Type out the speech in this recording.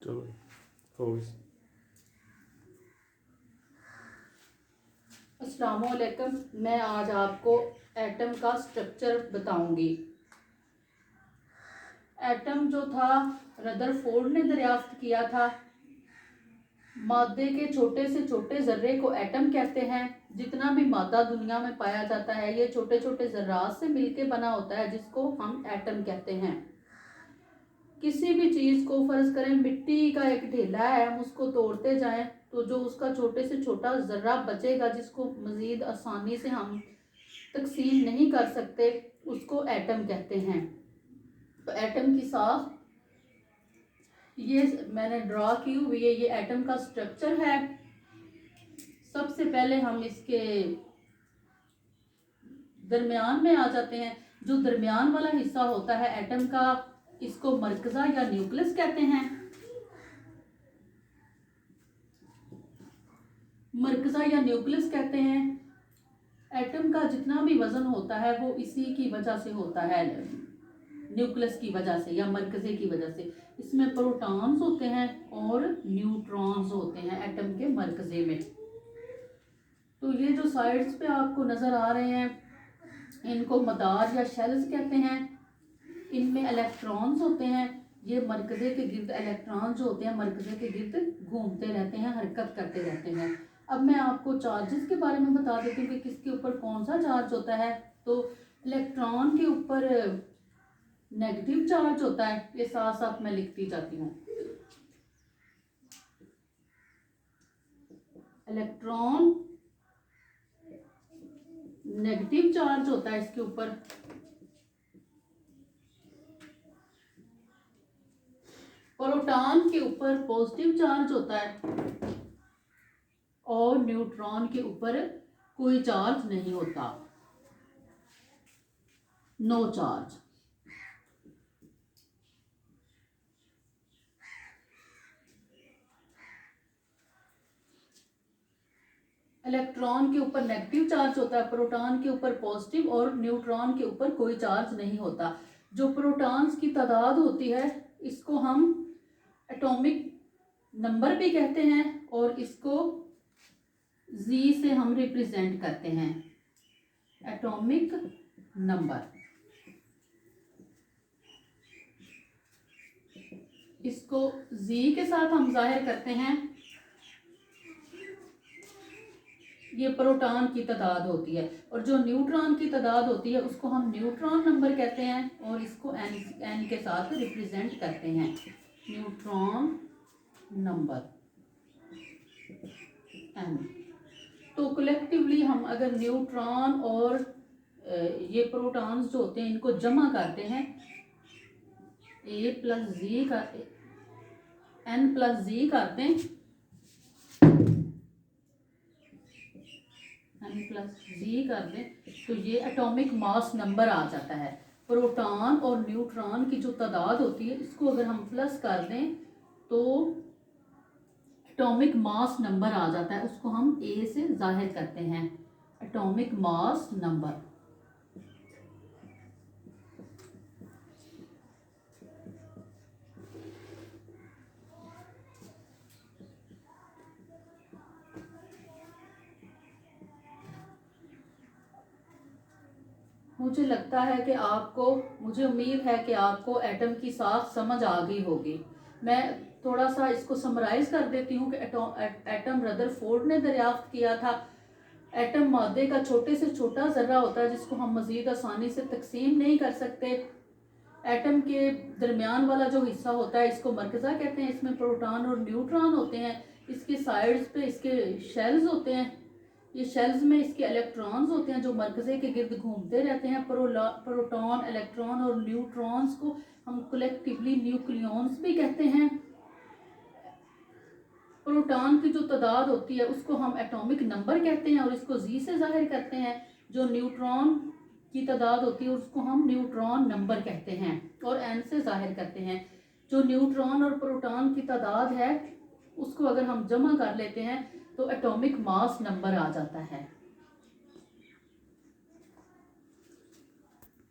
चलो हो गई। अस्सलामुअलैकुम। मैं आज आपको एटम का स्ट्रक्चर बताऊंगी। एटम जो था रदरफोर्ड ने दरियाफ्त किया था। मादे के छोटे से छोटे जर्रे को एटम कहते हैं। जितना भी मादा दुनिया में पाया जाता है ये छोटे छोटे जर्रात से मिलके बना होता है, जिसको हम एटम कहते हैं। किसी भी चीज को फर्ज करें मिट्टी का एक ढेला है, हम उसको तोड़ते जाएं तो जो उसका छोटे से छोटा जर्रा बचेगा, जिसको मजीद आसानी से हम तकसीम नहीं कर सकते, उसको एटम कहते हैं। तो एटम की साफ ये मैंने ड्रा की हुई है, ये एटम का स्ट्रक्चर है। सबसे पहले हम इसके दरमियान में आ जाते हैं। जो दरमियान वाला हिस्सा होता है एटम का, इसको मरकजा या न्यूक्लियस कहते हैं। मरकजा या न्यूक्लियस कहते हैं। एटम का जितना भी वजन होता है वो इसी की वजह से होता है, न्यूक्लियस की वजह से या मरकजे की वजह से। इसमें प्रोटॉन्स होते हैं और न्यूट्रॉन्स होते हैं एटम के मरकजे में। तो ये जो साइड्स पे आपको नजर आ रहे हैं, इनको मदार या शेल्स कहते हैं। इनमें इलेक्ट्रॉन्स होते हैं। ये मरकजे के गिर्द इलेक्ट्रॉन जो होते हैं मरकजे के गिर्द घूमते रहते हैं, हरकत करते रहते हैं। अब मैं आपको चार्जेस के बारे में बता देती हूँ कि किसके ऊपर कौन सा चार्ज होता है। तो इलेक्ट्रॉन के ऊपर नेगेटिव चार्ज होता है, ये साथ साथ मैं लिखती जाती हूँ। इलेक्ट्रॉन नेगेटिव चार्ज होता है इसके ऊपर। प्रोटॉन के ऊपर पॉजिटिव चार्ज होता है और न्यूट्रॉन के ऊपर कोई चार्ज नहीं होता, नो चार्ज। इलेक्ट्रॉन के ऊपर नेगेटिव चार्ज होता है, प्रोटॉन के ऊपर पॉजिटिव और न्यूट्रॉन के ऊपर कोई चार्ज नहीं होता। जो प्रोटॉन्स की तादाद होती है इसको हम एटॉमिक नंबर भी कहते हैं और इसको Z से हम रिप्रेजेंट करते हैं, एटॉमिक नंबर। इसको Z के साथ हम जाहिर करते हैं। ये प्रोटॉन की तादाद होती है और जो न्यूट्रॉन की तादाद होती है उसको हम न्यूट्रॉन नंबर कहते हैं और इसको n के साथ रिप्रेजेंट करते हैं, न्यूट्रॉन नंबर n। तो कलेक्टिवली हम अगर न्यूट्रॉन और ये प्रोटॉन्स जो होते हैं इनको जमा करते हैं, a प्लस जी का n प्लस जी करते हैं, n प्लस जी कर दें तो ये एटॉमिक मास नंबर आ जाता है। प्रोटॉन और न्यूट्रॉन की जो तादाद होती है इसको अगर हम प्लस कर दें तो एटॉमिक मास नंबर आ जाता है, उसको हम A से जाहिर करते हैं, एटॉमिक मास नंबर। मुझे लगता है कि मुझे उम्मीद है कि आपको एटम की साख समझ आ गई होगी। मैं थोड़ा सा इसको समराइज कर देती हूँ कि एटम रदरफोर्ड ने दरियाफ्त किया था। एटम मादे का छोटे से छोटा जर्रा होता है जिसको हम मजीद आसानी से तकसीम नहीं कर सकते। एटम के दरमियान वाला जो हिस्सा होता है इसको मरकज़ा कहते हैं। इसमें प्रोटॉन और न्यूट्रॉन होते हैं। इसके साइड्स पे इसके शेल्स होते हैं। ये शेल्स में इसके इलेक्ट्रॉन्स होते हैं जो मरकज़े के गिर्द घूमते रहते हैं। प्रोटॉन, इलेक्ट्रॉन और न्यूट्रॉन्स को हम कलेक्टिवली न्यूक्लियॉन्स भी कहते हैं। प्रोटॉन की जो तादाद होती है उसको हम एटॉमिक नंबर कहते हैं और इसको जी से जाहिर करते हैं। जो न्यूट्रॉन की तादाद होती है उसको हम न्यूट्रॉन नंबर कहते हैं और n से जाहिर करते हैं। जो न्यूट्रॉन और प्रोटॉन की तादाद है उसको अगर हम जमा कर लेते हैं तो एटॉमिक मास नंबर आ जाता है।